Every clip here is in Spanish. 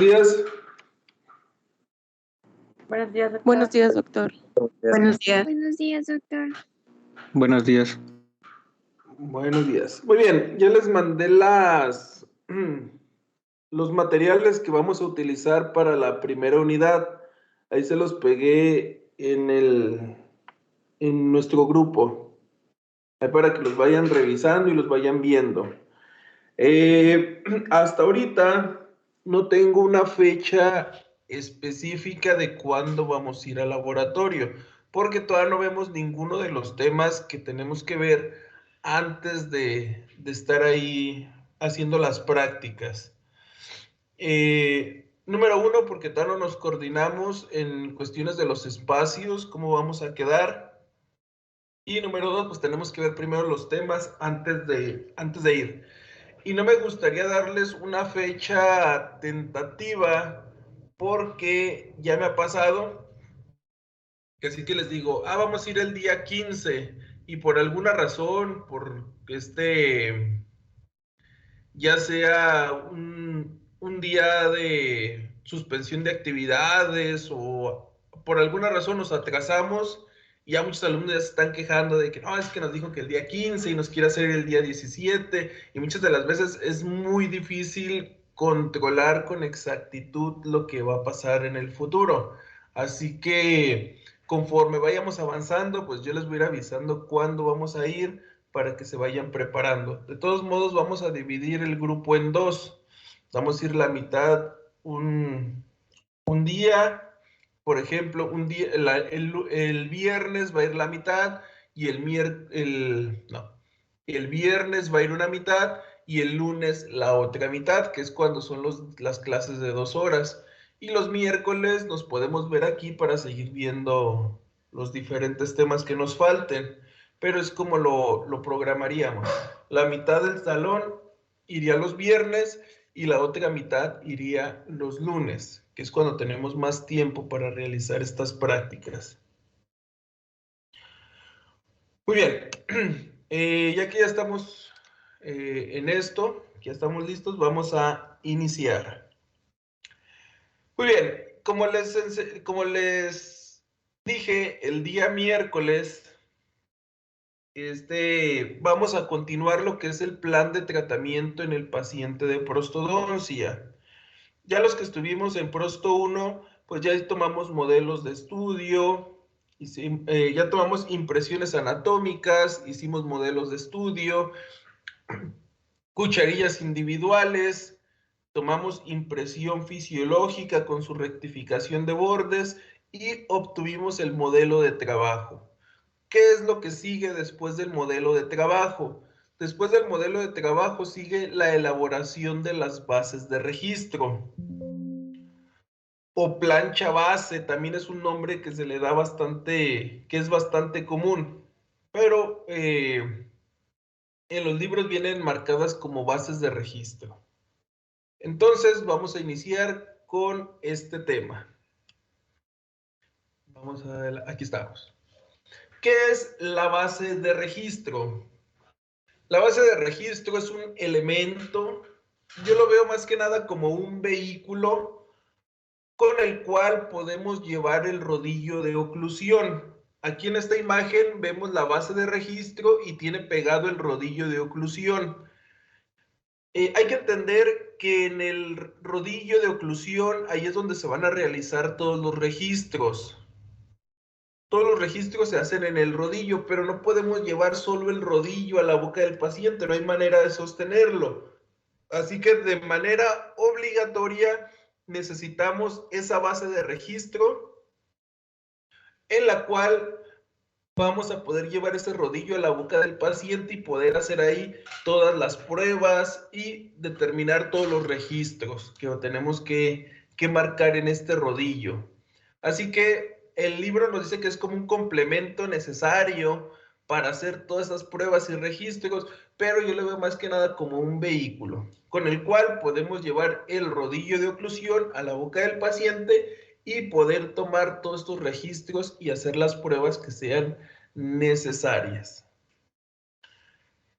Días. Buenos días, doctor. Buenos días, doctor. Buenos días. Buenos días, doctor. Buenos días. Buenos días. Muy bien, ya les mandé los materiales que vamos a utilizar para la primera unidad. Ahí se los pegué en nuestro grupo. Ahí para que los vayan revisando y los vayan viendo. Hasta ahorita no tengo una fecha específica de cuándo vamos a ir al laboratorio, porque todavía no vemos ninguno de los temas que tenemos que ver antes de estar ahí haciendo las prácticas. Número uno, porque todavía no nos coordinamos en cuestiones de los espacios, cómo vamos a quedar. Y número dos, pues tenemos que ver primero los temas antes de ir. Y no me gustaría darles una fecha tentativa porque ya me ha pasado que así que les digo, vamos a ir el día 15 y por alguna razón, ya sea un día de suspensión de actividades o por alguna razón nos atrasamos y ya muchos alumnos ya se están quejando de que no, es que nos dijo que el día 15 y nos quiere hacer el día 17 y muchas de las veces es muy difícil controlar con exactitud lo que va a pasar en el futuro. Así que conforme vayamos avanzando, pues yo les voy a ir avisando cuándo vamos a ir para que se vayan preparando. De todos modos, vamos a dividir el grupo en dos. Vamos a ir la mitad un día, por ejemplo, el viernes va a ir la mitad y el viernes va a ir una mitad y el lunes la otra mitad, que es cuando son las clases de 2 horas. Y los miércoles nos podemos ver aquí para seguir viendo los diferentes temas que nos falten, pero es como lo programaríamos. La mitad del salón iría los viernes y la otra mitad iría los lunes, que es cuando tenemos más tiempo para realizar estas prácticas. Muy bien, ya que ya estamos en esto, ya estamos listos, vamos a iniciar. Muy bien, como les dije, el día miércoles vamos a continuar lo que es el plan de tratamiento en el paciente de prostodoncia. Ya los que estuvimos en Prosto 1, pues ya tomamos modelos de estudio, ya tomamos impresiones anatómicas, hicimos modelos de estudio, cucharillas individuales, tomamos impresión fisiológica con su rectificación de bordes y obtuvimos el modelo de trabajo. ¿Qué es lo que sigue después del modelo de trabajo? Después del modelo de trabajo sigue la elaboración de las bases de registro. O plancha base, también es un nombre que se le da que es bastante común. Pero en los libros vienen marcadas como bases de registro. Entonces vamos a iniciar con este tema. Vamos a ver, aquí estamos. ¿Qué es la base de registro? La base de registro es un elemento, yo lo veo más que nada como un vehículo con el cual podemos llevar el rodillo de oclusión. Aquí en esta imagen vemos la base de registro y tiene pegado el rodillo de oclusión. Hay que entender que en el rodillo de oclusión, ahí es donde se van a realizar todos los registros. Todos los registros se hacen en el rodillo, pero no podemos llevar solo el rodillo a la boca del paciente, no hay manera de sostenerlo. Así que de manera obligatoria necesitamos esa base de registro en la cual vamos a poder llevar ese rodillo a la boca del paciente y poder hacer ahí todas las pruebas y determinar todos los registros que tenemos que marcar en este rodillo. Así que el libro nos dice que es como un complemento necesario para hacer todas esas pruebas y registros, pero yo lo veo más que nada como un vehículo con el cual podemos llevar el rodillo de oclusión a la boca del paciente y poder tomar todos estos registros y hacer las pruebas que sean necesarias.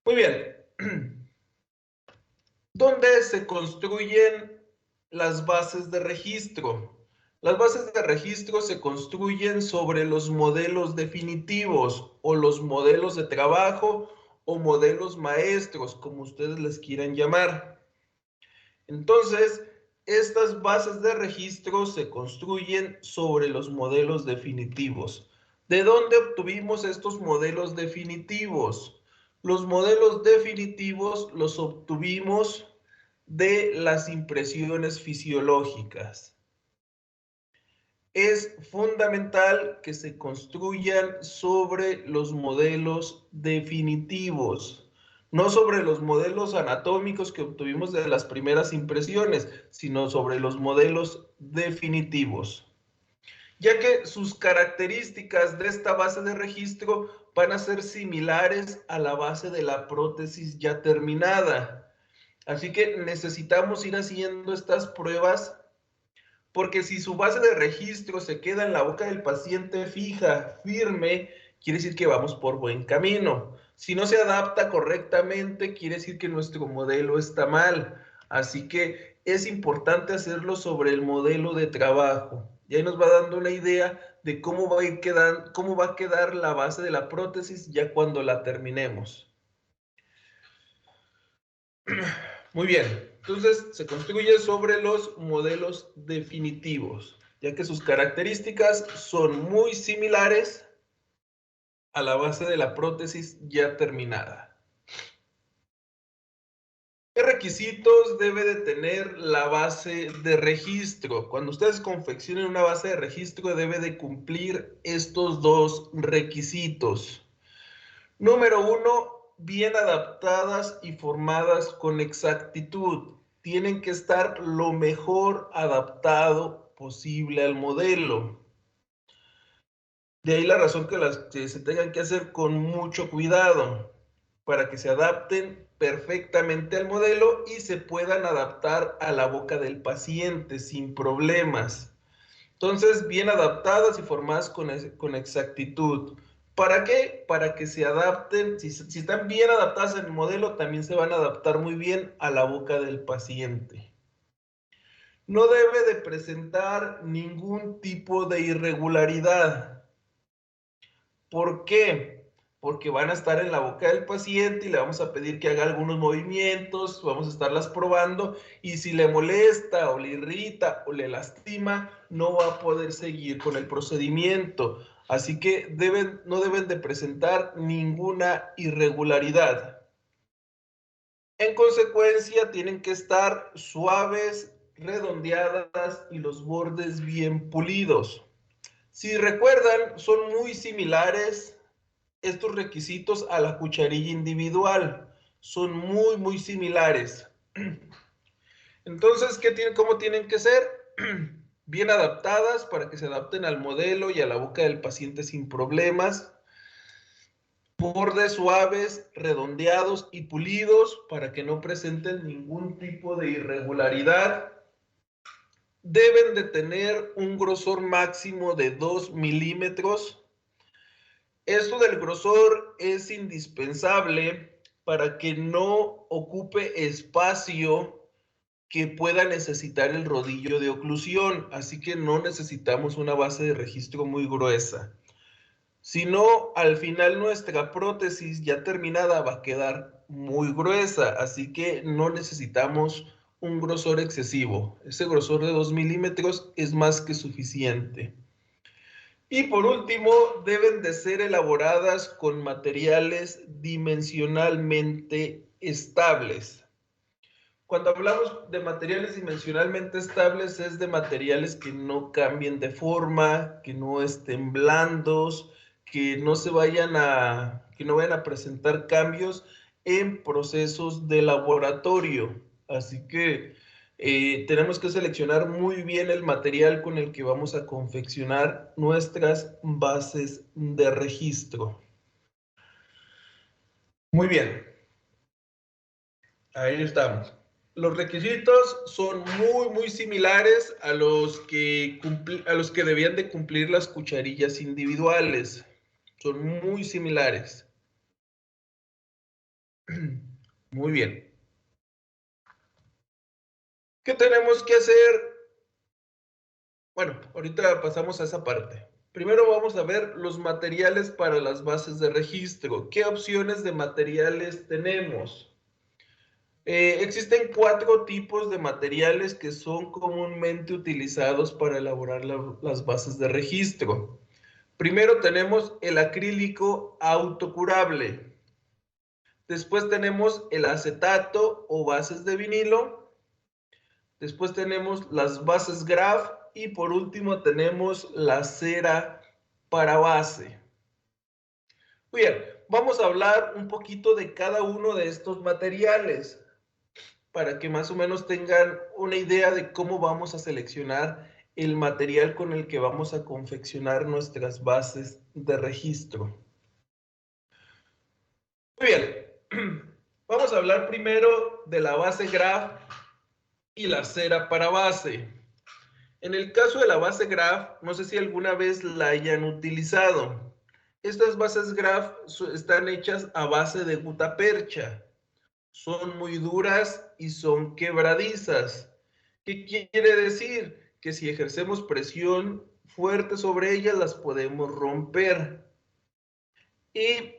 Muy bien. ¿Dónde se construyen las bases de registro. Las bases de registro se construyen sobre los modelos definitivos o los modelos de trabajo o modelos maestros, como ustedes les quieran llamar. Entonces, estas bases de registro se construyen sobre los modelos definitivos. ¿De dónde obtuvimos estos modelos definitivos? Los modelos definitivos los obtuvimos de las impresiones fisiológicas. Es fundamental que se construyan sobre los modelos definitivos, no sobre los modelos anatómicos que obtuvimos de las primeras impresiones, sino sobre los modelos definitivos, ya que sus características de esta base de registro van a ser similares a la base de la prótesis ya terminada. Así que necesitamos ir haciendo estas pruebas, porque si su base de registro se queda en la boca del paciente fija, firme, quiere decir que vamos por buen camino. Si no se adapta correctamente, quiere decir que nuestro modelo está mal. Así que es importante hacerlo sobre el modelo de trabajo. Y ahí nos va dando una idea de cómo va a ir quedando, cómo va a quedar la base de la prótesis ya cuando la terminemos. Muy bien, entonces se construye sobre los modelos definitivos, ya que sus características son muy similares a la base de la prótesis ya terminada. ¿Qué requisitos debe de tener la base de registro? Cuando ustedes confeccionen una base de registro, debe de cumplir estos dos requisitos. Número 1, bien adaptadas y formadas con exactitud. Tienen que estar lo mejor adaptado posible al modelo. De ahí la razón que se tengan que hacer con mucho cuidado para que se adapten perfectamente al modelo y se puedan adaptar a la boca del paciente sin problemas. Entonces, bien adaptadas y formadas con exactitud. ¿Para qué? Para que se adapten, si están bien adaptadas en el modelo, también se van a adaptar muy bien a la boca del paciente. No debe de presentar ningún tipo de irregularidad. ¿Por qué? Porque van a estar en la boca del paciente y le vamos a pedir que haga algunos movimientos, vamos a estarlas probando y si le molesta o le irrita o le lastima, no va a poder seguir con el procedimiento. Así que no deben de presentar ninguna irregularidad. En consecuencia, tienen que estar suaves, redondeadas y los bordes bien pulidos. Si recuerdan, son muy similares estos requisitos a la cucharilla individual. Son muy similares. Entonces, ¿cómo tienen que ser? Bien adaptadas para que se adapten al modelo y a la boca del paciente sin problemas. Bordes suaves, redondeados y pulidos para que no presenten ningún tipo de irregularidad. Deben de tener un grosor máximo de 2 milímetros. Esto del grosor es indispensable para que no ocupe espacio que pueda necesitar el rodillo de oclusión, así que no necesitamos una base de registro muy gruesa. Si no, al final nuestra prótesis ya terminada va a quedar muy gruesa, así que no necesitamos un grosor excesivo. Ese grosor de 2 milímetros es más que suficiente. Y por último, deben de ser elaboradas con materiales dimensionalmente estables. Cuando hablamos de materiales dimensionalmente estables, es de materiales que no cambien de forma, que no estén blandos, que no vayan a presentar cambios en procesos de laboratorio. Así que tenemos que seleccionar muy bien el material con el que vamos a confeccionar nuestras bases de registro. Muy bien, ahí estamos. Los requisitos son muy similares a los que debían de cumplir las cucharillas individuales. Son muy similares. Muy bien. ¿Qué tenemos que hacer? Bueno, ahorita pasamos a esa parte. Primero vamos a ver los materiales para las bases de registro. ¿Qué opciones de materiales tenemos? Existen 4 tipos de materiales que son comúnmente utilizados para elaborar las bases de registro. Primero tenemos el acrílico autocurable. Después tenemos el acetato o bases de vinilo. Después tenemos las bases graf y por último tenemos la cera para base. Muy bien, vamos a hablar un poquito de cada uno de estos materiales para que más o menos tengan una idea de cómo vamos a seleccionar el material con el que vamos a confeccionar nuestras bases de registro. Muy bien, vamos a hablar primero de la base graf y la cera para base. En el caso de la base graf, no sé si alguna vez la hayan utilizado. Estas bases graf están hechas a base de gutapercha. Son muy duras y son quebradizas. ¿Qué quiere decir? Que si ejercemos presión fuerte sobre ellas, las podemos romper. Y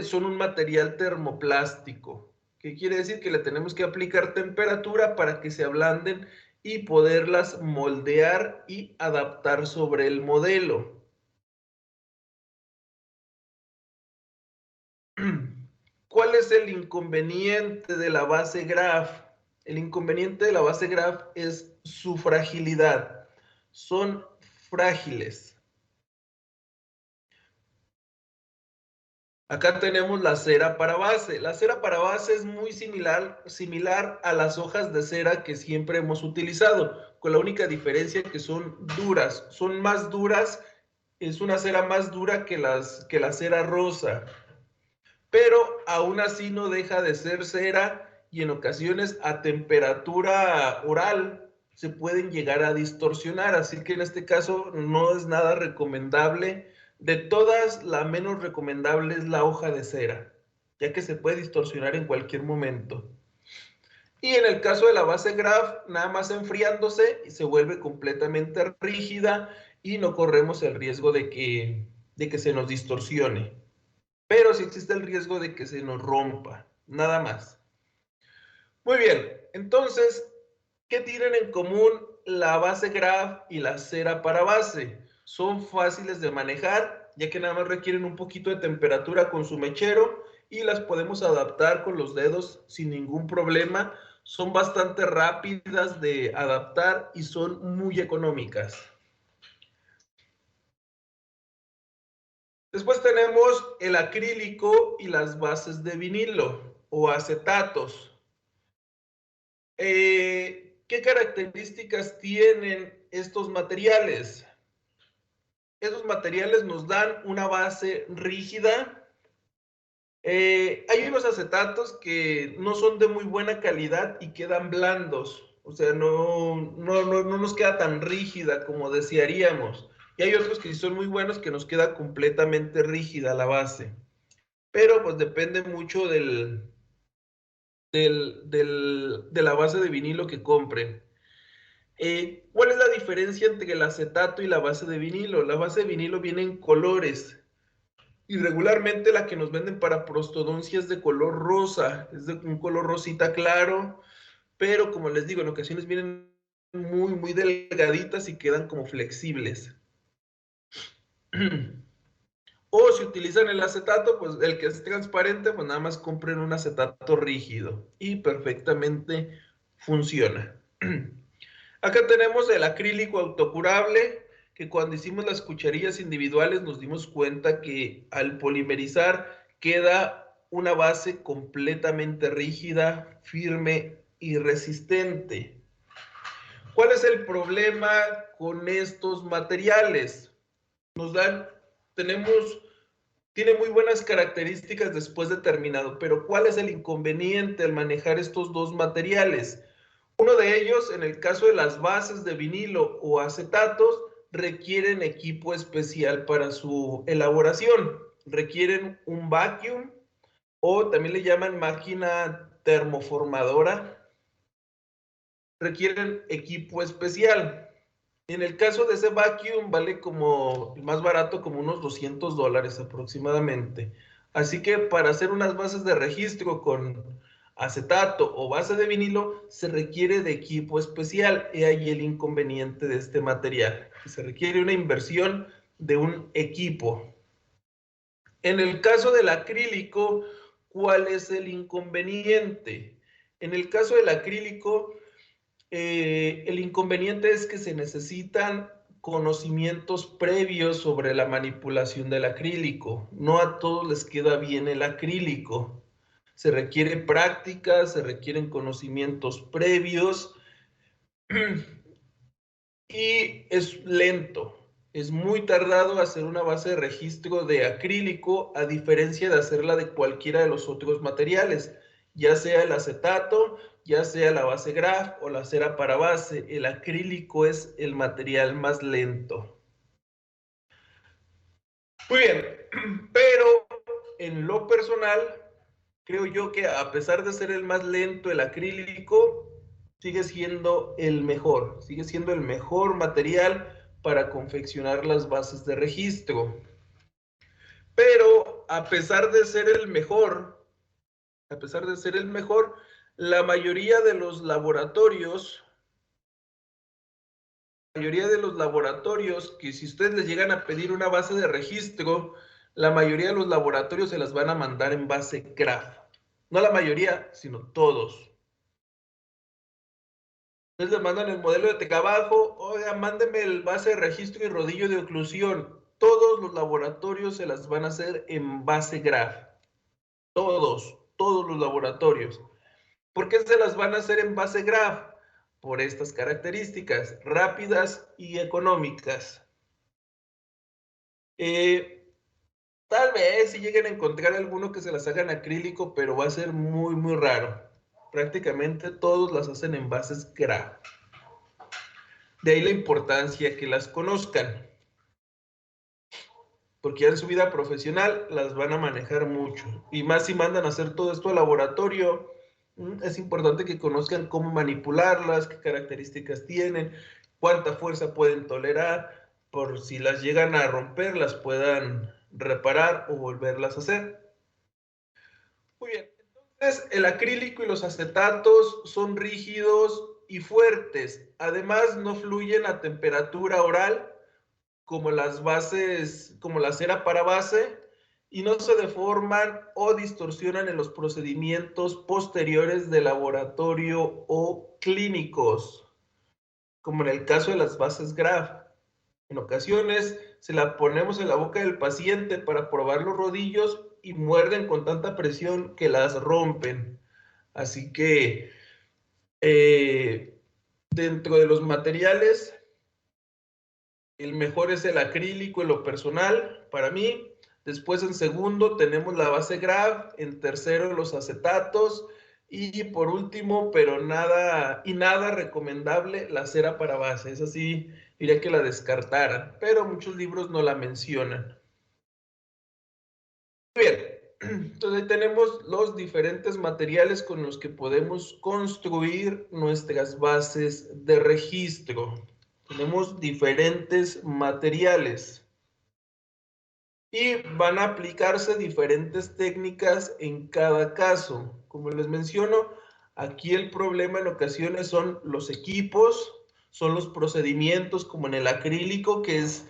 son un material termoplástico. ¿Qué quiere decir? Que le tenemos que aplicar temperatura para que se ablanden y poderlas moldear y adaptar sobre el modelo. ¿Cuál es el inconveniente de la base graf? El inconveniente de la base graf es su fragilidad. Son frágiles. Acá tenemos la cera para base. La cera para base es muy similar a las hojas de cera que siempre hemos utilizado, con la única diferencia que son duras. Son más duras, es una cera más dura que la cera rosa. Pero aún así no deja de ser cera y en ocasiones a temperatura oral se pueden llegar a distorsionar, así que en este caso no es nada recomendable. De todas, la menos recomendable es la hoja de cera, ya que se puede distorsionar en cualquier momento. Y en el caso de la base graf, nada más enfriándose y se vuelve completamente rígida y no corremos el riesgo de que se nos distorsione. Pero sí existe el riesgo de que se nos rompa, nada más. Muy bien, entonces, ¿qué tienen en común la base graf y la cera para base? Son fáciles de manejar, ya que nada más requieren un poquito de temperatura con su mechero y las podemos adaptar con los dedos sin ningún problema. Son bastante rápidas de adaptar y son muy económicas. Después tenemos el acrílico y las bases de vinilo o acetatos. ¿Qué características tienen estos materiales? Estos materiales nos dan una base rígida. Hay unos acetatos que no son de muy buena calidad y quedan blandos. O sea, no nos queda tan rígida como desearíamos. Y hay otros que sí son muy buenos que nos queda completamente rígida la base. Pero pues depende mucho de la base de vinilo que compren. ¿Cuál es la diferencia entre el acetato y la base de vinilo? La base de vinilo viene en colores y regularmente la que nos venden para prostodoncia es de color rosa, es de un color rosita claro, pero como les digo, en ocasiones vienen muy delgaditas y quedan como flexibles. O si utilizan el acetato, pues el que es transparente, pues nada más compren un acetato rígido y perfectamente funciona. Acá tenemos el acrílico autocurable, que cuando hicimos las cucharillas individuales nos dimos cuenta que al polimerizar queda una base completamente rígida, firme y resistente. ¿Cuál es el problema con estos materiales? Tiene muy buenas características después de terminado, pero ¿cuál es el inconveniente al manejar estos dos materiales? Uno de ellos, en el caso de las bases de vinilo o acetatos, requieren equipo especial para su elaboración. Requieren un vacuum o también le llaman máquina termoformadora. requieren equipo especial. En el caso de ese vacuum vale como, el más barato, como unos $200 aproximadamente. Así que para hacer unas bases de registro con acetato o base de vinilo se requiere de equipo especial. He ahí el inconveniente de este material, que se requiere una inversión de un equipo. En el caso del acrílico, ¿cuál es el inconveniente? En el caso del acrílico, el inconveniente es que se necesitan conocimientos previos sobre la manipulación del acrílico. No a todos les queda bien el acrílico. Se requiere práctica, se requieren conocimientos previos y es lento. Es muy tardado hacer una base de registro de acrílico, a diferencia de hacerla de cualquiera de los otros materiales, ya sea el acetato, ya sea la base graf o la cera para base. El acrílico es el material más lento. Muy bien, pero en lo personal, creo yo que a pesar de ser el más lento, el acrílico sigue siendo el mejor material para confeccionar las bases de registro. Pero a pesar de ser el mejor, la mayoría de los laboratorios, que si ustedes les llegan a pedir una base de registro, la mayoría de los laboratorios se las van a mandar en base graf. No la mayoría, sino todos. Entonces le mandan el modelo de trabajo, oiga, mándeme el base de registro y rodillo de oclusión. Todos los laboratorios se las van a hacer en base graf. Todos los laboratorios. ¿Por qué se las van a hacer en base graf? Por estas características, rápidas y económicas. Tal vez si lleguen a encontrar alguno que se las haga en acrílico, pero va a ser muy, muy raro. Prácticamente todos las hacen en bases graf. De ahí la importancia que las conozcan, porque ya en su vida profesional las van a manejar mucho. Y más si mandan a hacer todo esto al laboratorio, es importante que conozcan cómo manipularlas, qué características tienen, cuánta fuerza pueden tolerar, por si las llegan a romper, las puedan reparar o volverlas a hacer. Muy bien, entonces el acrílico y los acetatos son rígidos y fuertes. Además, no fluyen a temperatura oral como las bases, como la cera para base, y no se deforman o distorsionan en los procedimientos posteriores de laboratorio o clínicos, como en el caso de las bases graf. En ocasiones se la ponemos en la boca del paciente para probar los rodillos y muerden con tanta presión que las rompen. Así que dentro de los materiales, el mejor es el acrílico en lo personal, para mí. Después en segundo tenemos la base graf, en tercero los acetatos y por último, pero nada recomendable, la cera para base. Esa sí, diría que la descartaran, pero muchos libros no la mencionan. Muy bien, entonces ahí tenemos los diferentes materiales con los que podemos construir nuestras bases de registro. Tenemos diferentes materiales y van a aplicarse diferentes técnicas en cada caso. Como les menciono, aquí el problema en ocasiones son los equipos, son los procedimientos como en el acrílico, que es,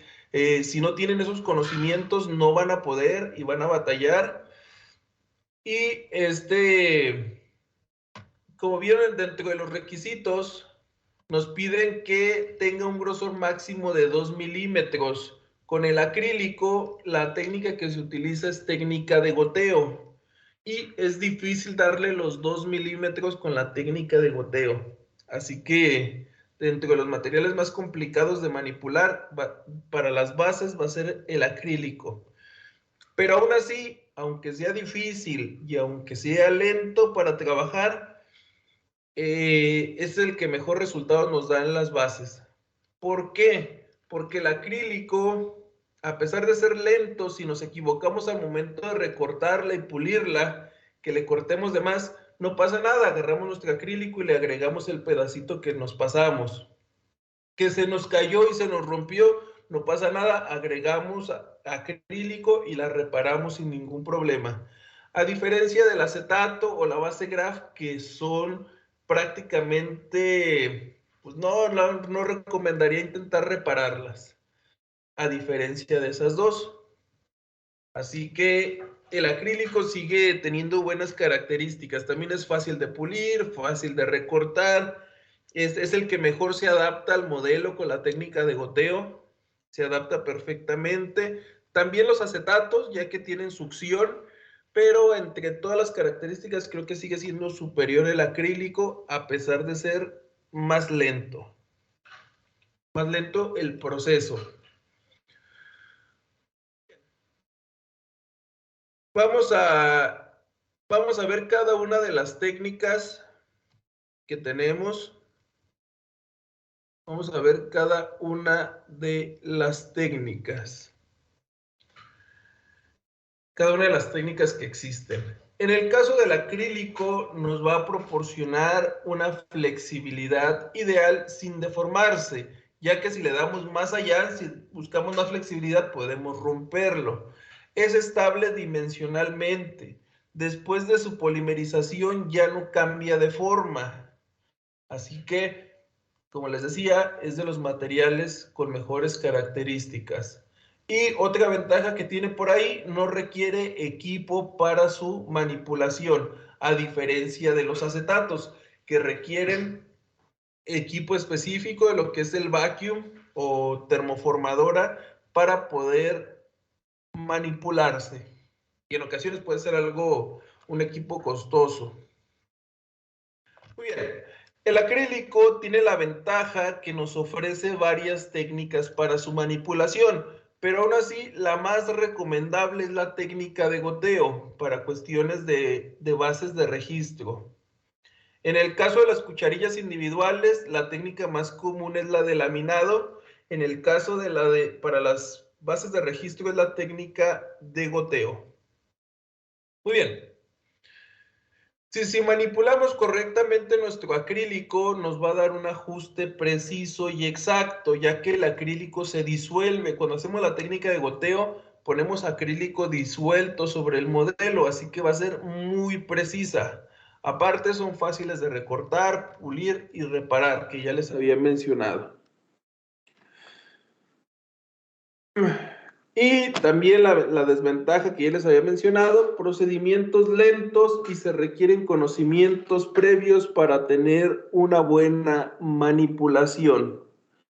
si no tienen esos conocimientos no van a poder y van a batallar. Y como vieron dentro de los requisitos, nos piden que tenga un grosor máximo de 2 milímetros. Con el acrílico, la técnica que se utiliza es técnica de goteo. Y es difícil darle los 2 milímetros con la técnica de goteo. Así que dentro de los materiales más complicados de manipular, para las bases va a ser el acrílico. Pero aún así, aunque sea difícil y aunque sea lento para trabajar, es el que mejor resultados nos da en las bases. ¿Por qué? Porque el acrílico, a pesar de ser lento, si nos equivocamos al momento de recortarla y pulirla, que le cortemos de más, no pasa nada, agarramos nuestro acrílico y le agregamos el pedacito que nos pasamos. Que se nos cayó y se nos rompió, no pasa nada, agregamos acrílico y la reparamos sin ningún problema. A diferencia del acetato o la base graf, que son prácticamente, pues no recomendaría intentar repararlas, a diferencia de esas dos. Así que el acrílico sigue teniendo buenas características. También es fácil de pulir, fácil de recortar. Es el que mejor se adapta al modelo con la técnica de goteo. Se adapta perfectamente. También los acetatos, ya que tienen succión, pero entre todas las características creo que sigue siendo superior el acrílico, a pesar de ser más lento. Más lento el proceso. Vamos a ver cada una de las técnicas que tenemos. Vamos a ver cada una de las técnicas. Cada una de las técnicas que existen. En el caso del acrílico, nos va a proporcionar una flexibilidad ideal sin deformarse, ya que si le damos más allá, si buscamos más flexibilidad, podemos romperlo. Es estable dimensionalmente. Después de su polimerización ya no cambia de forma. Así que, como les decía, es de los materiales con mejores características. Y otra ventaja que tiene por ahí, no requiere equipo para su manipulación, a diferencia de los acetatos, que requieren equipo específico de lo que es el vacuum o termoformadora para poder manipularse. Y en ocasiones puede ser un equipo costoso. Muy bien. El acrílico tiene la ventaja que nos ofrece varias técnicas para su manipulación, pero aún así la más recomendable es la técnica de goteo para cuestiones de bases de registro. En el caso de las cucharillas individuales, la técnica más común es la de laminado. En el caso para las bases de registro es la técnica de goteo. Muy bien. Si manipulamos correctamente nuestro acrílico, nos va a dar un ajuste preciso y exacto, ya que el acrílico se disuelve. Cuando hacemos la técnica de goteo, ponemos acrílico disuelto sobre el modelo, así que va a ser muy precisa. Aparte, son fáciles de recortar, pulir y reparar, que ya les había mencionado. Y también la desventaja que ya les había mencionado, procedimientos lentos y se requieren conocimientos previos para tener una buena manipulación.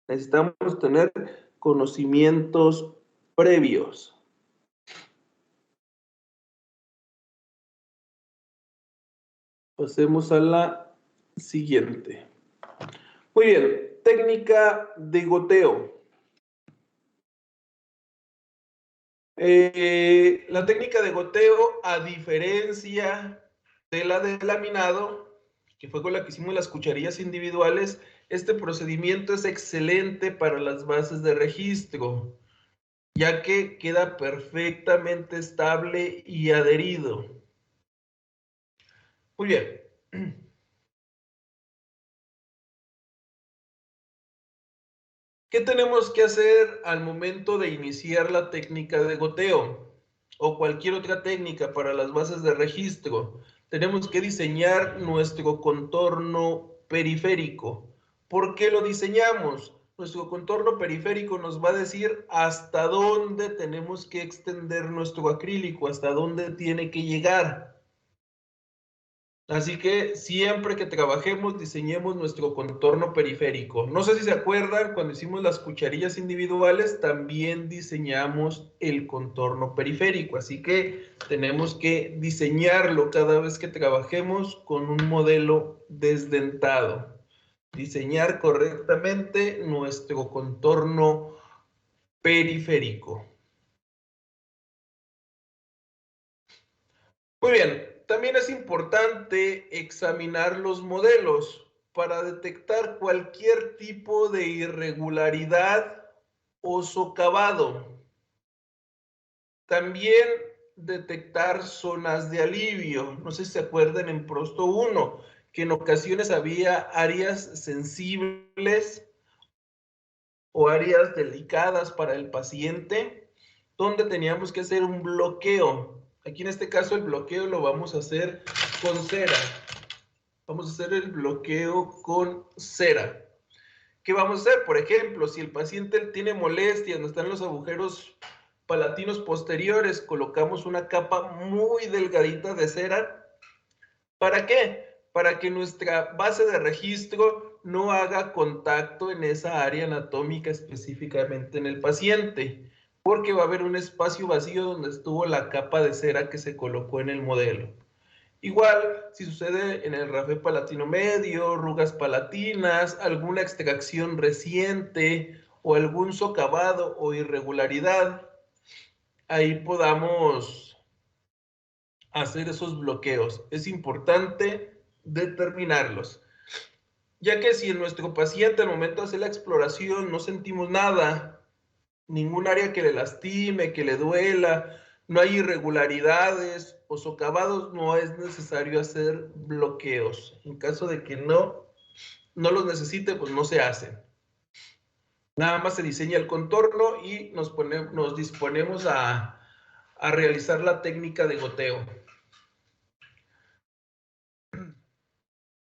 Necesitamos tener conocimientos previos. Pasemos a la siguiente. Muy bien, técnica de goteo. La técnica de goteo, a diferencia de la de laminado, que fue con la que hicimos las cucharillas individuales, este procedimiento es excelente para las bases de registro, ya que queda perfectamente estable y adherido. Muy bien. ¿Qué tenemos que hacer al momento de iniciar la técnica de goteo o cualquier otra técnica para las bases de registro? Tenemos que diseñar nuestro contorno periférico. ¿Por qué lo diseñamos? Nuestro contorno periférico nos va a decir hasta dónde tenemos que extender nuestro acrílico, hasta dónde tiene que llegar. Así que siempre que trabajemos, diseñemos nuestro contorno periférico. No sé si se acuerdan, cuando hicimos las cucharillas individuales, también diseñamos el contorno periférico. Así que tenemos que diseñarlo cada vez que trabajemos con un modelo desdentado. Diseñar correctamente nuestro contorno periférico. Muy bien. También es importante examinar los modelos para detectar cualquier tipo de irregularidad o socavado. También detectar zonas de alivio. No sé si se acuerdan en Prosto 1, que en ocasiones había áreas sensibles o áreas delicadas para el paciente, donde teníamos que hacer un bloqueo. Aquí en este caso el bloqueo lo vamos a hacer con cera. Vamos a hacer el bloqueo con cera. ¿Qué vamos a hacer? Por ejemplo, si el paciente tiene molestias, donde están los agujeros palatinos posteriores, colocamos una capa muy delgadita de cera. ¿Para qué? Para que nuestra base de registro no haga contacto en esa área anatómica específicamente en el paciente, porque va a haber un espacio vacío donde estuvo la capa de cera que se colocó en el modelo. Igual, si sucede en el rafe palatino medio, rugas palatinas, alguna extracción reciente o algún socavado o irregularidad, ahí podamos hacer esos bloqueos. Es importante determinarlos, ya que si en nuestro paciente al momento de hacer la exploración no sentimos nada, ningún área que le lastime, que le duela, no hay irregularidades o socavados, no es necesario hacer bloqueos. En caso de que no los necesite, pues no se hacen. Nada más se diseña el contorno y nos disponemos a realizar la técnica de goteo.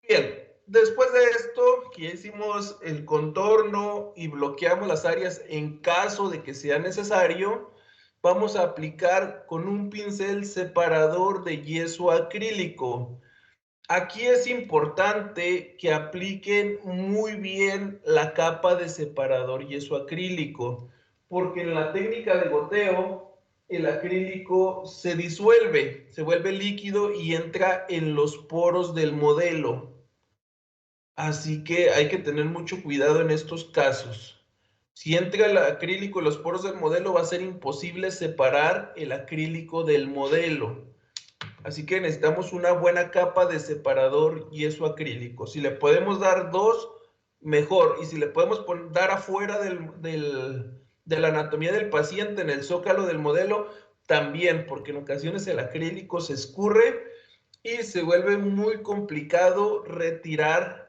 Bien, después de esto, que hicimos el contorno y bloqueamos las áreas en caso de que sea necesario, vamos a aplicar con un pincel separador de yeso acrílico. Aquí es importante que apliquen muy bien la capa de separador yeso acrílico, porque en la técnica de goteo, el acrílico se disuelve, se vuelve líquido y entra en los poros del modelo. Así que hay que tener mucho cuidado en estos casos. Si entra el acrílico en los poros del modelo, va a ser imposible separar el acrílico del modelo. Así que necesitamos una buena capa de separador yeso acrílico. Si le podemos dar dos, mejor. Y si le podemos dar afuera de la anatomía del paciente, en el zócalo del modelo, también, porque en ocasiones el acrílico se escurre y se vuelve muy complicado retirar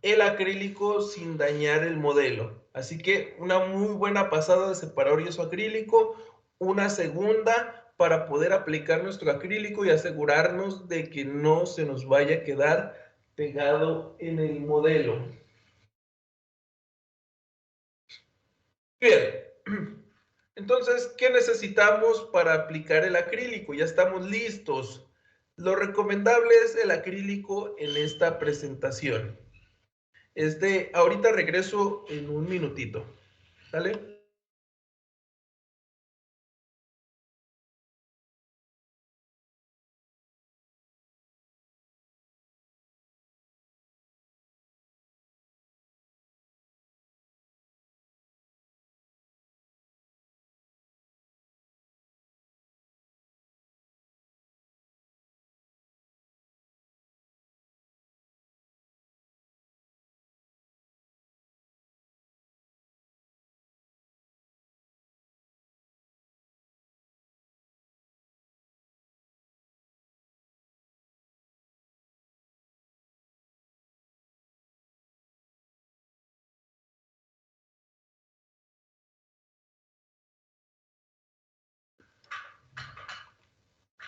el acrílico sin dañar el modelo. Así que una muy buena pasada de separador yeso acrílico, una segunda para poder aplicar nuestro acrílico y asegurarnos de que no se nos vaya a quedar pegado en el modelo. Bien, entonces, ¿qué necesitamos para aplicar el acrílico? Ya estamos listos. Lo recomendable es el acrílico en esta presentación. Ahorita regreso en un minutito. ¿Sale?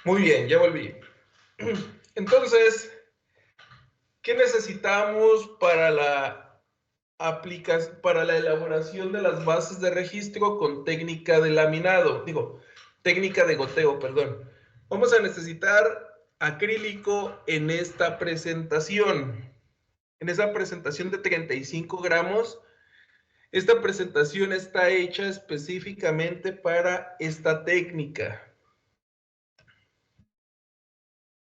Muy bien, ya volví. Entonces, ¿qué necesitamos para para la elaboración de las bases de registro con técnica de laminado? Técnica de goteo, perdón. Vamos a necesitar acrílico en esta presentación. En esa presentación de 35 gramos, esta presentación está hecha específicamente para esta técnica.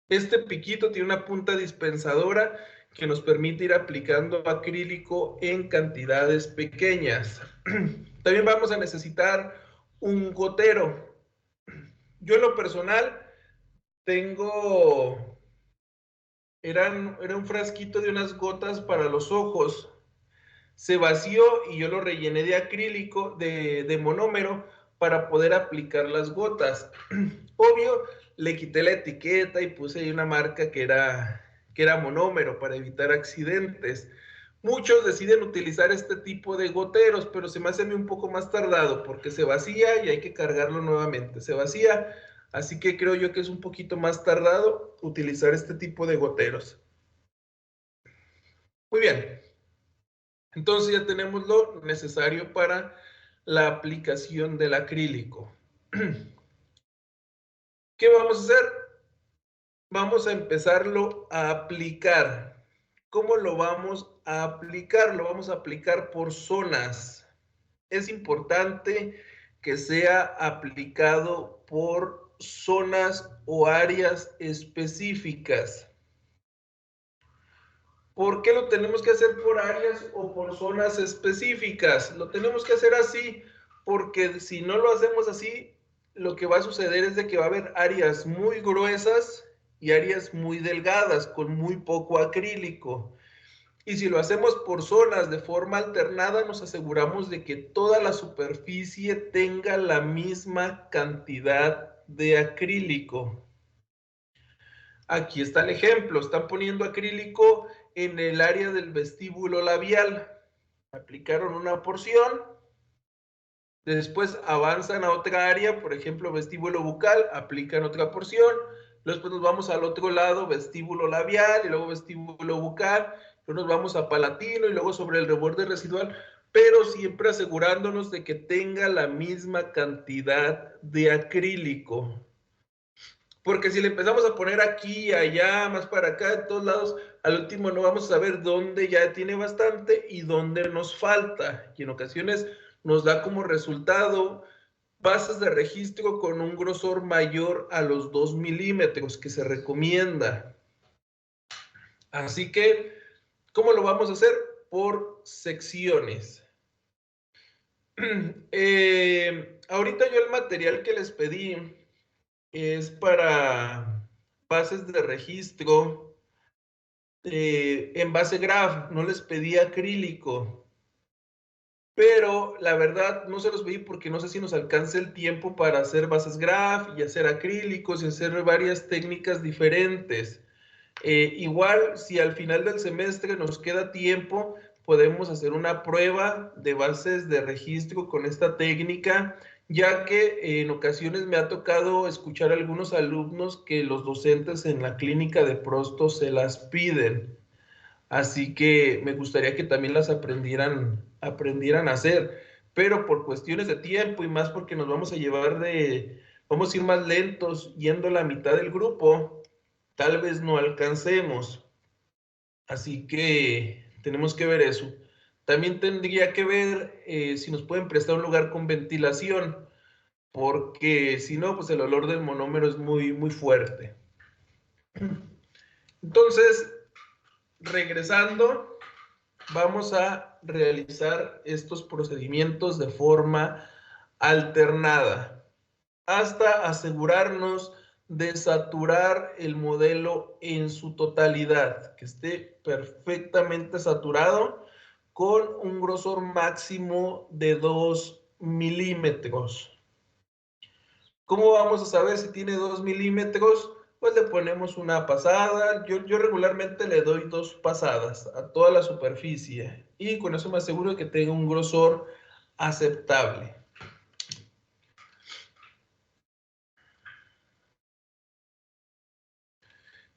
Este piquito tiene una punta dispensadora que nos permite ir aplicando acrílico en cantidades pequeñas. También vamos a necesitar un gotero. Yo en lo personal tengo, era un frasquito de unas gotas para los ojos. Se vació y yo lo rellené de acrílico, de monómero, para poder aplicar las gotas. Obvio, le quité la etiqueta y puse ahí una marca que era monómero para evitar accidentes. Muchos deciden utilizar este tipo de goteros, pero se me hace a mí un poco más tardado porque se vacía y hay que cargarlo nuevamente. Se vacía, así que creo yo que es un poquito más tardado utilizar este tipo de goteros. Muy bien. Entonces ya tenemos lo necesario para la aplicación del acrílico. ¿Qué vamos a hacer? Vamos a empezarlo a aplicar. ¿Cómo lo vamos a aplicar? Lo vamos a aplicar por zonas. Es importante que sea aplicado por zonas o áreas específicas. ¿Por qué lo tenemos que hacer por áreas o por zonas específicas? Lo tenemos que hacer así porque si no lo hacemos así, lo que va a suceder es de que va a haber áreas muy gruesas y áreas muy delgadas con muy poco acrílico. Y si lo hacemos por zonas de forma alternada, nos aseguramos de que toda la superficie tenga la misma cantidad de acrílico. Aquí está el ejemplo, están poniendo acrílico en el área del vestíbulo labial. Aplicaron una porción, después avanzan a otra área, por ejemplo, vestíbulo bucal, aplican otra porción, después nos vamos al otro lado, vestíbulo labial, y luego vestíbulo bucal, luego nos vamos a palatino, y luego sobre el reborde residual, pero siempre asegurándonos de que tenga la misma cantidad de acrílico. Porque si le empezamos a poner aquí, allá, más para acá, de todos lados, al último no vamos a saber dónde ya tiene bastante y dónde nos falta. Y en ocasiones nos da como resultado bases de registro con un grosor mayor a los 2 milímetros que se recomienda. Así que, ¿cómo lo vamos a hacer? Por secciones. Ahorita yo el material que les pedí es para bases de registro en base graph, no les pedí acrílico, pero la verdad no se los pedí porque no sé si nos alcance el tiempo para hacer bases graph y hacer acrílicos y hacer varias técnicas diferentes. Igual, si al final del semestre nos queda tiempo, podemos hacer una prueba de bases de registro con esta técnica, ya que en ocasiones me ha tocado escuchar a algunos alumnos que los docentes en la clínica de Prosto se las piden. Así que me gustaría que también las aprendieran a hacer, pero por cuestiones de tiempo y más porque nos vamos a vamos a ir más lentos yendo a la mitad del grupo, tal vez no alcancemos. Así que tenemos que ver eso. También tendría que ver si nos pueden prestar un lugar con ventilación, porque si no, pues el olor del monómero es muy, muy fuerte. Entonces, regresando, vamos a realizar estos procedimientos de forma alternada hasta asegurarnos de saturar el modelo en su totalidad, que esté perfectamente saturado con un grosor máximo de 2 milímetros. ¿Cómo vamos a saber si tiene 2 milímetros? Pues le ponemos una pasada. Yo regularmente le doy 2 pasadas a toda la superficie y con eso me aseguro de que tenga un grosor aceptable.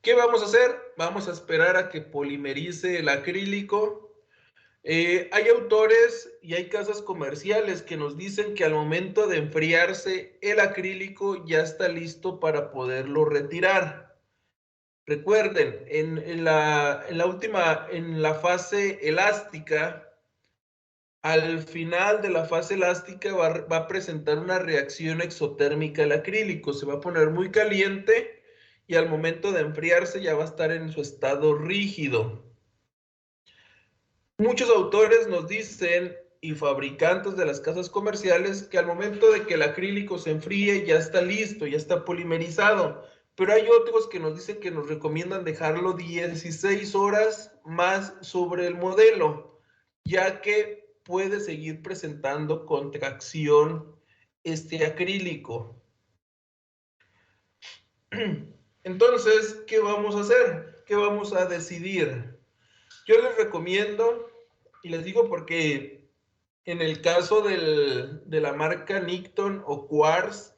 ¿Qué vamos a hacer? Vamos a esperar a que polimerice el acrílico. Hay autores y hay casas comerciales que nos dicen que al momento de enfriarse el acrílico ya está listo para poderlo retirar. Recuerden, en la fase elástica, al final de la fase elástica va a presentar una reacción exotérmica el acrílico, se va a poner muy caliente y al momento de enfriarse ya va a estar en su estado rígido. Muchos autores nos dicen y fabricantes de las casas comerciales que al momento de que el acrílico se enfríe ya está listo, ya está polimerizado, pero hay otros que nos dicen que nos recomiendan dejarlo 16 horas más sobre el modelo, ya que puede seguir presentando contracción este acrílico. Entonces, ¿qué vamos a hacer? ¿Qué vamos a decidir? Yo les recomiendo, y les digo porque en el caso de la marca Nikton o Quartz,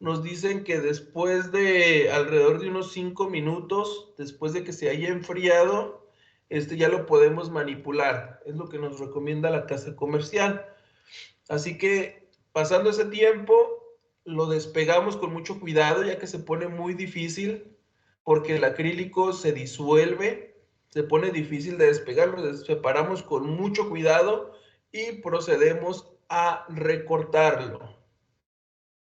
nos dicen que después de alrededor de unos 5 minutos, después de que se haya enfriado, ya lo podemos manipular. Es lo que nos recomienda la casa comercial. Así que pasando ese tiempo, lo despegamos con mucho cuidado, ya que se pone muy difícil, porque el acrílico se disuelve, se pone difícil de despegarlo, lo separamos con mucho cuidado y procedemos a recortarlo.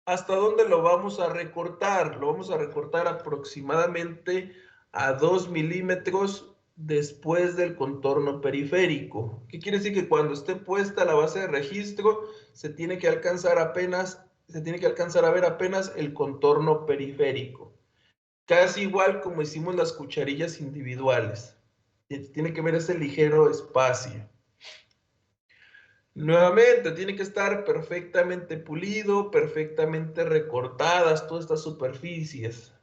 ¿Hasta dónde lo vamos a recortar? Lo vamos a recortar aproximadamente a 2 milímetros después del contorno periférico. ¿Qué quiere decir? Que cuando esté puesta la base de registro, se tiene que alcanzar a ver apenas el contorno periférico. Casi igual como hicimos las cucharillas individuales. Tiene que ver ese ligero espacio. Nuevamente, tiene que estar perfectamente pulido, perfectamente recortadas todas estas superficies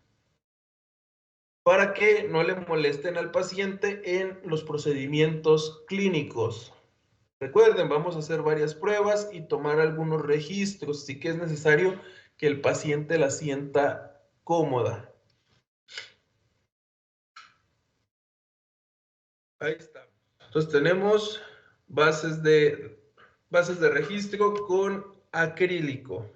para que no le molesten al paciente en los procedimientos clínicos. Recuerden, vamos a hacer varias pruebas y tomar algunos registros, así que es necesario que el paciente la sienta cómoda. Ahí está. Entonces tenemos bases de registro con acrílico.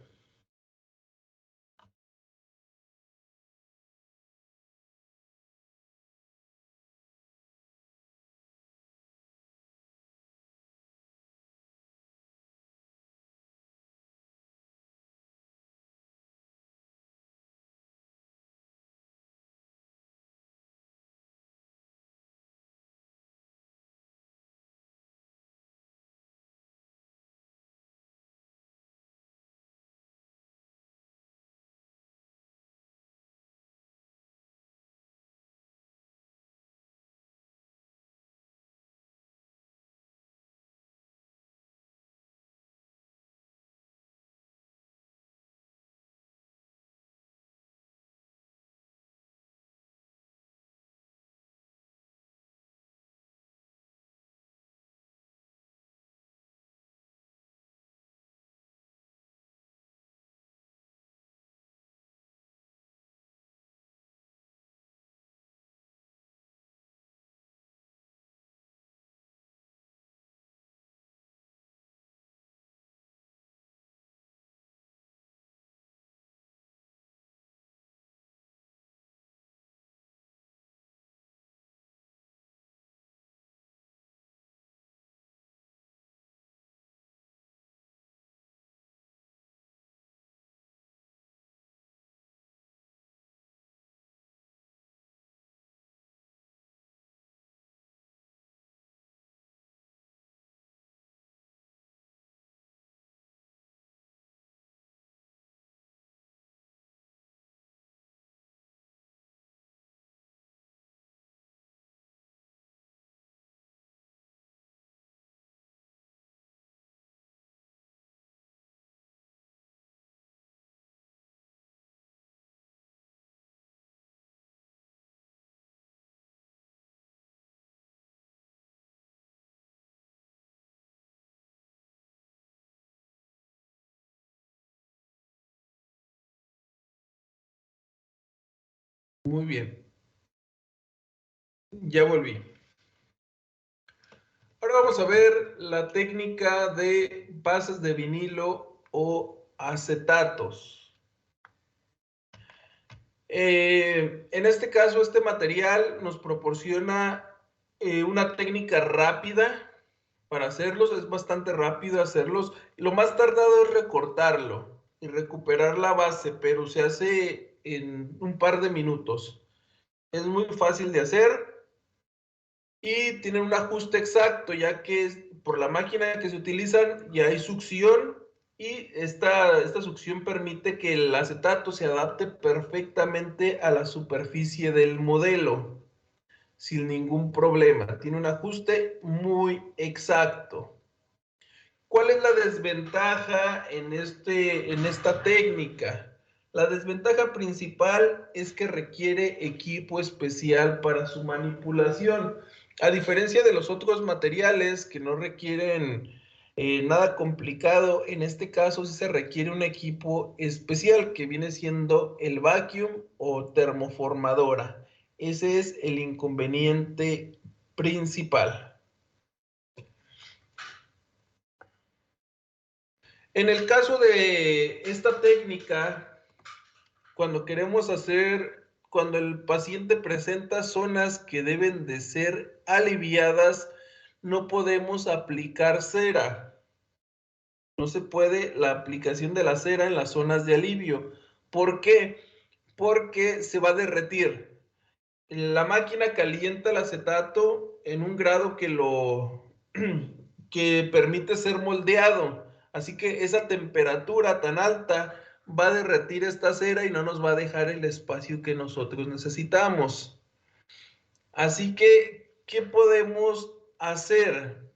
Muy bien. Ya volví. Ahora vamos a ver la técnica de bases de vinilo o acetatos. En este caso, este material nos proporciona una técnica rápida para hacerlos. Es bastante rápido hacerlos. Lo más tardado es recortarlo y recuperar la base, pero se hace en un par de minutos. Es muy fácil de hacer y tienen un ajuste exacto, ya que por la máquina que se utilizan ya hay succión y esta succión permite que el acetato se adapte perfectamente a la superficie del modelo sin ningún problema. Tiene un ajuste muy exacto. ¿Cuál es la desventaja en esta técnica? La desventaja principal es que requiere equipo especial para su manipulación. A diferencia de los otros materiales que no requieren nada complicado, en este caso sí se requiere un equipo especial que viene siendo el vacuum o termoformadora. Ese es el inconveniente principal. En el caso de esta técnica, cuando el paciente presenta zonas que deben de ser aliviadas, no podemos aplicar cera. No se puede la aplicación de la cera en las zonas de alivio. ¿Por qué? Porque se va a derretir. La máquina calienta el acetato en un grado que permite ser moldeado. Así que esa temperatura tan alta va a derretir esta cera y no nos va a dejar el espacio que nosotros necesitamos. Así que, ¿qué podemos hacer?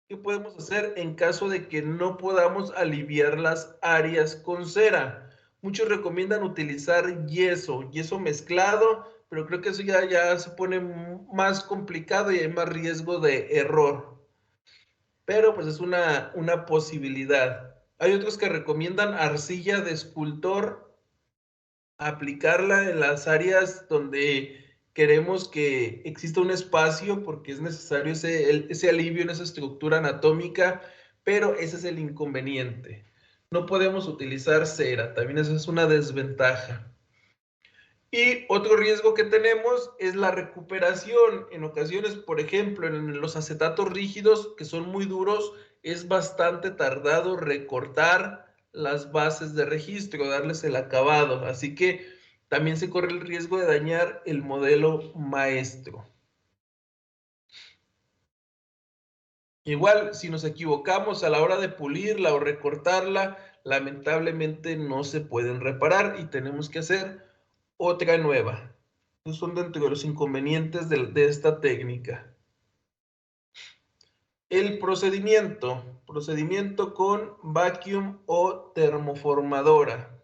¿Qué podemos hacer en caso de que no podamos aliviar las áreas con cera? Muchos recomiendan utilizar yeso mezclado, pero creo que eso ya se pone más complicado y hay más riesgo de error. Pero pues es una posibilidad. Hay otros que recomiendan arcilla de escultor, aplicarla en las áreas donde queremos que exista un espacio porque es necesario ese alivio en esa estructura anatómica, pero ese es el inconveniente. No podemos utilizar cera, también esa es una desventaja. Y otro riesgo que tenemos es la recuperación. En ocasiones, por ejemplo, en los acetatos rígidos, que son muy duros, es bastante tardado recortar las bases de registro, darles el acabado. Así que también se corre el riesgo de dañar el modelo maestro. Igual, si nos equivocamos a la hora de pulirla o recortarla, lamentablemente no se pueden reparar y tenemos que hacer otra nueva. Esos son dentro de los inconvenientes de esta técnica. El procedimiento con vacuum o termoformadora.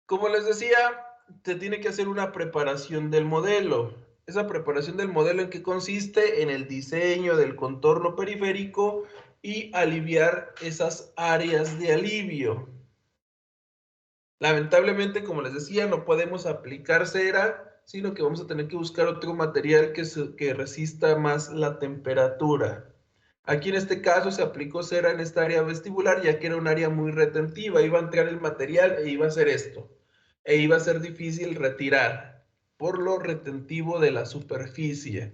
Como les decía, se tiene que hacer una preparación del modelo. Esa preparación del modelo, ¿en qué consiste? En el diseño del contorno periférico y aliviar esas áreas de alivio. Lamentablemente, como les decía, no podemos aplicar cera, sino que vamos a tener que buscar otro material que resista más la temperatura. Aquí en este caso se aplicó cera en esta área vestibular, ya que era un área muy retentiva, iba a entrar el material e iba a hacer esto. E iba a ser difícil retirar por lo retentivo de la superficie.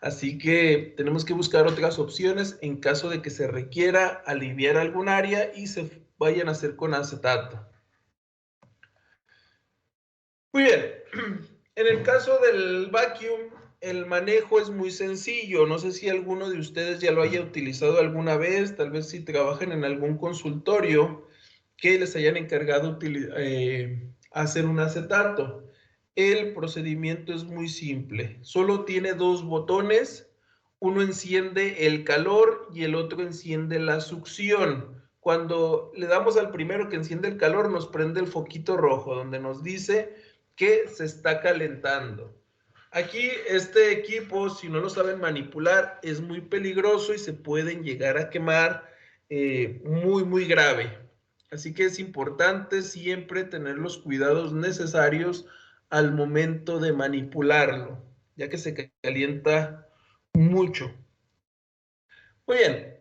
Así que tenemos que buscar otras opciones en caso de que se requiera aliviar algún área y se vayan a hacer con acetato. Muy bien, en el caso del vacuum, el manejo es muy sencillo. No sé si alguno de ustedes ya lo haya utilizado alguna vez, tal vez si trabajan en algún consultorio que les hayan encargado hacer un acetato. El procedimiento es muy simple, solo tiene dos botones, uno enciende el calor y el otro enciende la succión. Cuando le damos al primero que enciende el calor, nos prende el foquito rojo donde nos dice que se está calentando. Aquí este equipo, si no lo saben manipular, es muy peligroso y se pueden llegar a quemar muy grave. Así que es importante siempre tener los cuidados necesarios al momento de manipularlo, ya que se calienta mucho. Muy bien,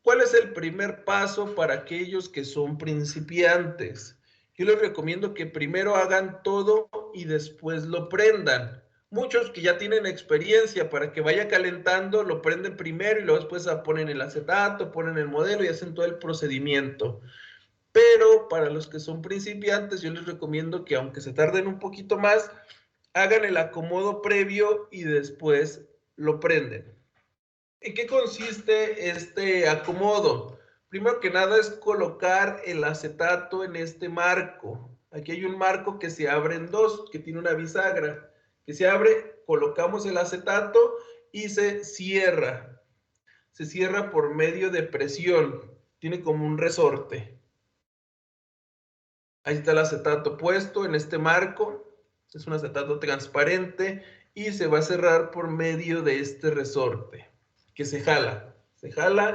¿cuál es el primer paso para aquellos que son principiantes? Yo les recomiendo que primero hagan todo y después lo prendan. Muchos que ya tienen experiencia para que vaya calentando, lo prenden primero y luego después ponen el acetato, ponen el modelo y hacen todo el procedimiento. Pero para los que son principiantes, yo les recomiendo que aunque se tarden un poquito más, hagan el acomodo previo y después lo prenden. ¿En qué consiste este acomodo? Primero que nada es colocar el acetato en este marco. Aquí hay un marco que se abre en dos, que tiene una bisagra. Que se abre, colocamos el acetato y se cierra. se cierra por medio de presión. Tiene como un resorte. Ahí está el acetato puesto en este marco. Es un acetato transparente y se va a cerrar por medio de este resorte que se jala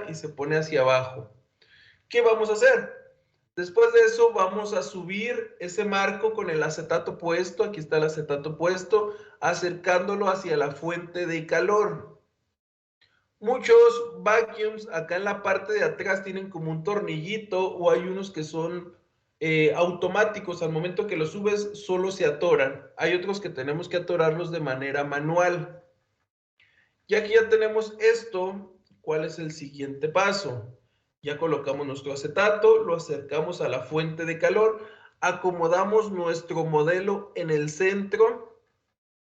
y se pone hacia abajo. ¿Qué vamos a hacer? Después de eso vamos a subir ese marco con el acetato puesto, aquí está el acetato puesto, acercándolo hacia la fuente de calor. Muchos vacuums acá en la parte de atrás tienen como un tornillito o hay unos que son automáticos, al momento que los subes solo se atoran. Hay otros que tenemos que atorarlos de manera manual. Ya que ya tenemos esto, ¿cuál es el siguiente paso? Ya colocamos nuestro acetato, lo acercamos a la fuente de calor, acomodamos nuestro modelo en el centro.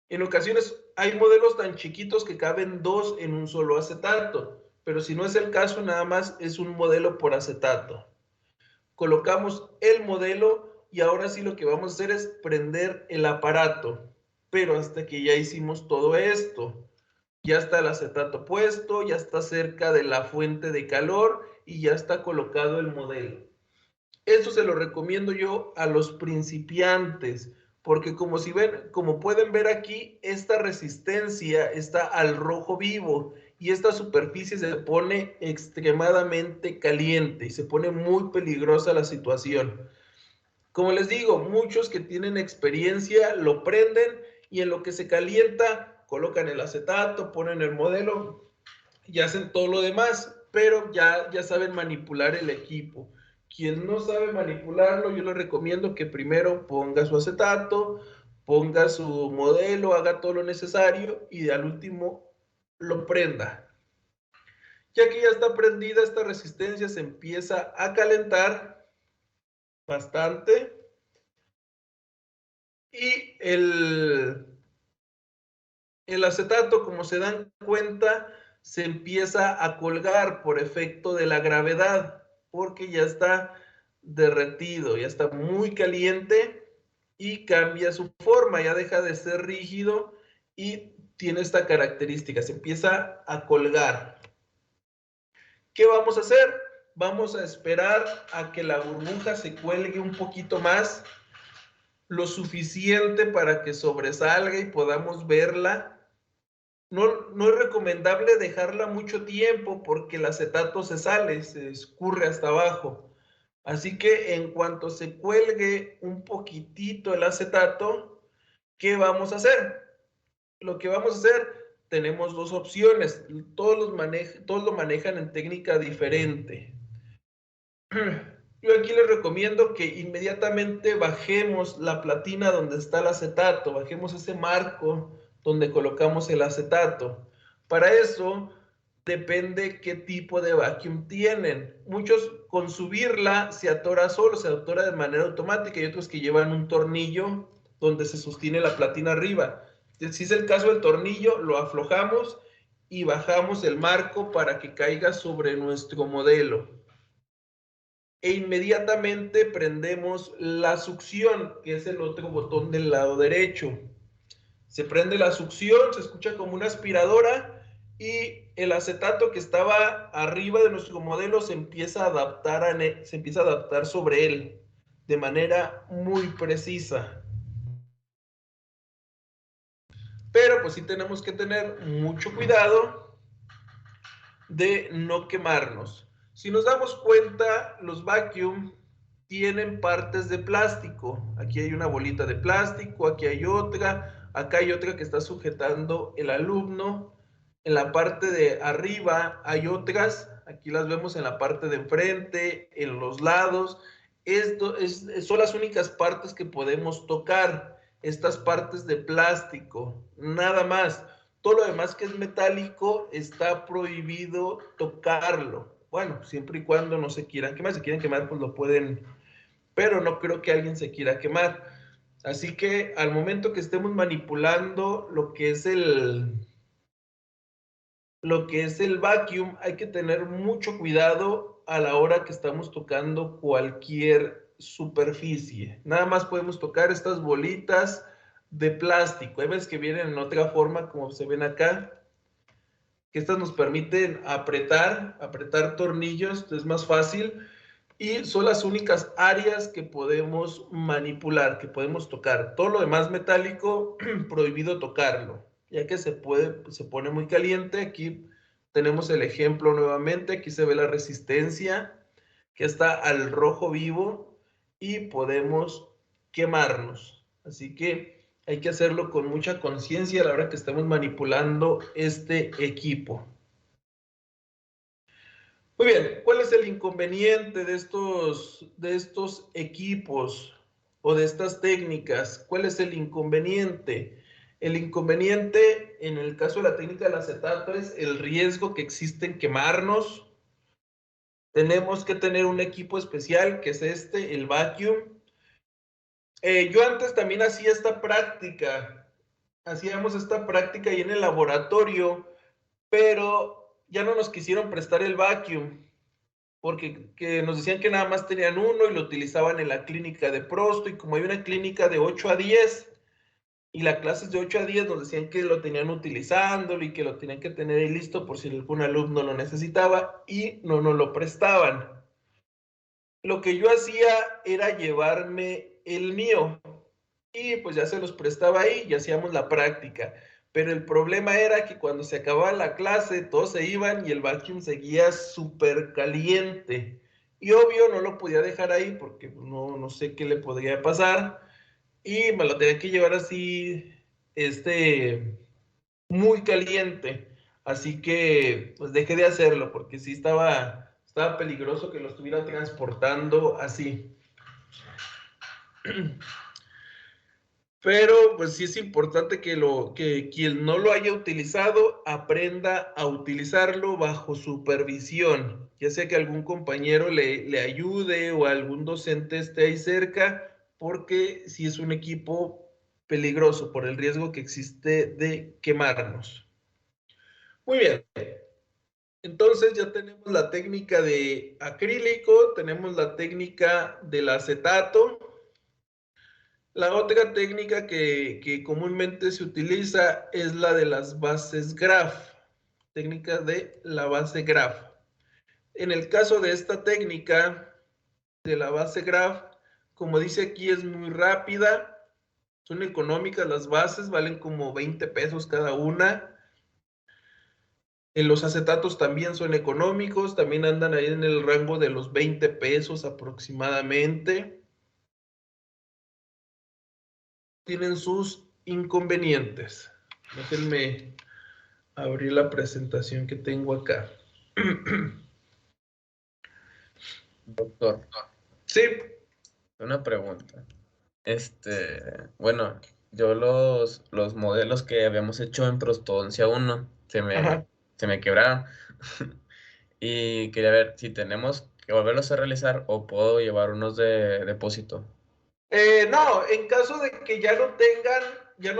En ocasiones hay modelos tan chiquitos que caben dos en un solo acetato, pero si no es el caso, nada más es un modelo por acetato. Colocamos el modelo y ahora sí lo que vamos a hacer es prender el aparato, pero hasta que ya hicimos todo esto. Ya está el acetato puesto, ya está cerca de la fuente de calor y ya está colocado el modelo. Esto se lo recomiendo yo a los principiantes, porque como pueden ver aquí, esta resistencia está al rojo vivo y esta superficie se pone extremadamente caliente y se pone muy peligrosa la situación. Como les digo, muchos que tienen experiencia lo prenden y en lo que se calienta colocan el acetato, ponen el modelo y hacen todo lo demás, pero ya saben manipular el equipo. Quien no sabe manipularlo, yo les recomiendo que primero ponga su acetato, ponga su modelo, haga todo lo necesario y al último lo prenda. Ya que ya está prendida, esta resistencia se empieza a calentar bastante y el acetato, como se dan cuenta, se empieza a colgar por efecto de la gravedad, porque ya está derretido, ya está muy caliente y cambia su forma, ya deja de ser rígido y tiene esta característica, se empieza a colgar. ¿Qué vamos a hacer? Vamos a esperar a que la burbuja se cuelgue un poquito más, lo suficiente para que sobresalga y podamos verla. No es recomendable dejarla mucho tiempo porque el acetato se sale, se escurre hasta abajo. Así que en cuanto se cuelgue un poquitito el acetato, ¿qué vamos a hacer? Lo que vamos a hacer, tenemos dos opciones. Todos lo manejan en técnica diferente. Yo aquí les recomiendo que inmediatamente bajemos la platina donde está el acetato, bajemos ese marco donde colocamos el acetato. Para eso depende qué tipo de vacuum tienen. Muchos con subirla se atora solo, se atora de manera automática y otros que llevan un tornillo donde se sostiene la platina arriba. Si es el caso del tornillo, lo aflojamos y bajamos el marco para que caiga sobre nuestro modelo. E inmediatamente prendemos la succión, que es el otro botón del lado derecho. Se prende la succión, se escucha como una aspiradora y el acetato que estaba arriba de nuestro modelo se empieza a adaptar sobre él de manera muy precisa. Pero pues sí tenemos que tener mucho cuidado de no quemarnos. Si nos damos cuenta, los vacuum tienen partes de plástico. Aquí hay una bolita de plástico, aquí hay otra, acá hay otra que está sujetando el alumno. En la parte de arriba hay otras, aquí las vemos en la parte de enfrente, en los lados. Son las únicas partes que podemos tocar, estas partes de plástico, nada más. Todo lo demás que es metálico está prohibido tocarlo. Bueno, siempre y cuando no se quieran quemar. Si quieren quemar, pues lo pueden, pero no creo que alguien se quiera quemar. Así que al momento que estemos manipulando lo que es el vacuum, hay que tener mucho cuidado a la hora que estamos tocando cualquier superficie. Nada más podemos tocar estas bolitas de plástico. Hay veces que vienen en otra forma, como se ven acá. que estas nos permiten apretar tornillos, es más fácil, y son las únicas áreas que podemos manipular, que podemos tocar. Todo lo demás metálico, prohibido tocarlo, ya que se pone muy caliente. Aquí tenemos el ejemplo nuevamente, aquí se ve la resistencia, que está al rojo vivo, y podemos quemarnos. Así que hay que hacerlo con mucha conciencia a la hora que estemos manipulando este equipo. Muy bien, ¿cuál es el inconveniente de estos equipos o de estas técnicas? ¿Cuál es el inconveniente? El inconveniente en el caso de la técnica del acetato es el riesgo que existe en quemarnos. Tenemos que tener un equipo especial, que es el vacuum. Yo antes también hacía esta práctica, hacíamos esta práctica ahí en el laboratorio, pero ya no nos quisieron prestar el vacuum, porque nos decían que nada más tenían uno y lo utilizaban en la clínica de Prosto, y como hay una clínica de 8 a 10, y la clase es de 8 a 10, nos decían que lo tenían utilizándolo y que lo tenían que tener ahí listo por si algún alumno lo necesitaba, y no nos lo prestaban. Lo que yo hacía era llevarme el mío, y pues ya se los prestaba ahí y hacíamos la práctica. Pero el problema era que cuando se acababa la clase, todos se iban y el vacuum seguía súper caliente. Y obvio no lo podía dejar ahí porque no sé qué le podría pasar. Y me lo tenía que llevar así, muy caliente. Así que pues dejé de hacerlo porque sí estaba peligroso que lo estuviera transportando así. Pero pues sí es importante que quien no lo haya utilizado aprenda a utilizarlo bajo supervisión, ya sea que algún compañero le ayude o algún docente esté ahí cerca, porque sí es un equipo peligroso por el riesgo que existe de quemarnos. Muy bien, entonces ya tenemos la técnica de acrílico, tenemos la técnica del acetato. La otra técnica que comúnmente se utiliza es la de las bases graph, técnica de la base graph. En el caso de esta técnica de la base graph, como dice aquí, es muy rápida, son económicas las bases, valen como 20 pesos cada una. Los acetatos también son económicos, también andan ahí en el rango de los 20 pesos aproximadamente. Tienen sus inconvenientes. Déjenme abrir la presentación que tengo acá. Doctor, Sí. una pregunta. Bueno, yo los modelos que habíamos hecho en Prostodoncia 1 se me quebraron. Y quería ver si tenemos que volverlos a realizar o puedo llevar unos de depósito. No, en caso de que ya no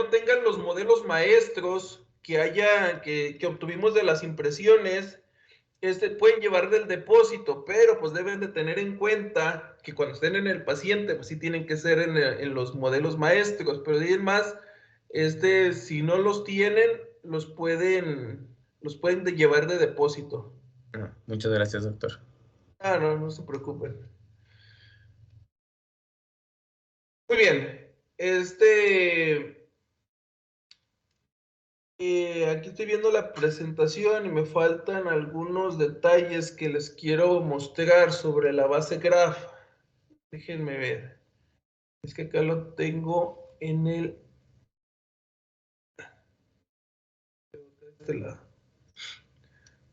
tengan los modelos maestros que obtuvimos de las impresiones, pueden llevar del depósito, pero pues deben de tener en cuenta que cuando estén en el paciente, pues sí tienen que ser en los modelos maestros, pero de ahí en más, si no los tienen, los pueden llevar de depósito. Muchas gracias, doctor. No se preocupen. Muy bien, aquí estoy viendo la presentación y me faltan algunos detalles que les quiero mostrar sobre la base graph. Déjenme ver. Es que acá lo tengo en este lado.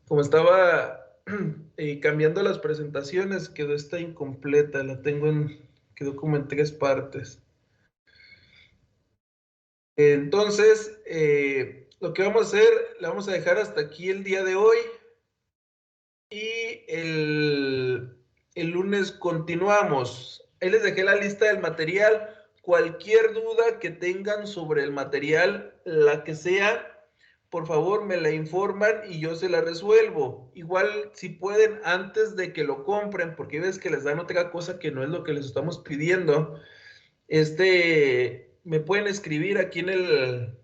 Como estaba cambiando las presentaciones, quedó esta incompleta. Quedó como en 3 partes. Entonces, lo que vamos a hacer, le vamos a dejar hasta aquí el día de hoy. Y el lunes continuamos. Ahí les dejé la lista del material. Cualquier duda que tengan sobre el material, la que sea, por favor me la informan y yo se la resuelvo. Igual si pueden antes de que lo compren, porque ves que les dan otra cosa que no es lo que les estamos pidiendo, me pueden escribir aquí en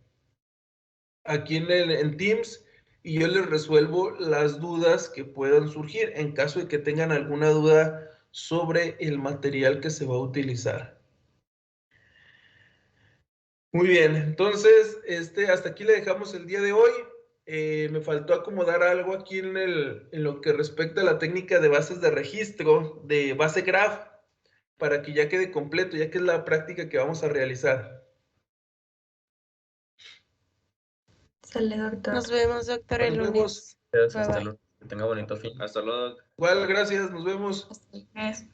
Teams y yo les resuelvo las dudas que puedan surgir en caso de que tengan alguna duda sobre el material que se va a utilizar. Muy bien, entonces hasta aquí le dejamos el día de hoy. Me faltó acomodar algo aquí en lo que respecta a la técnica de bases de registro, de base graph, para que ya quede completo, ya que es la práctica que vamos a realizar. Sale, doctor. Nos vemos, doctor, el Nos vemos. lunes. Hasta Bye, bye. luego. Que tenga bonito fin. Hasta luego. Igual, gracias, nos vemos. Hasta el lunes.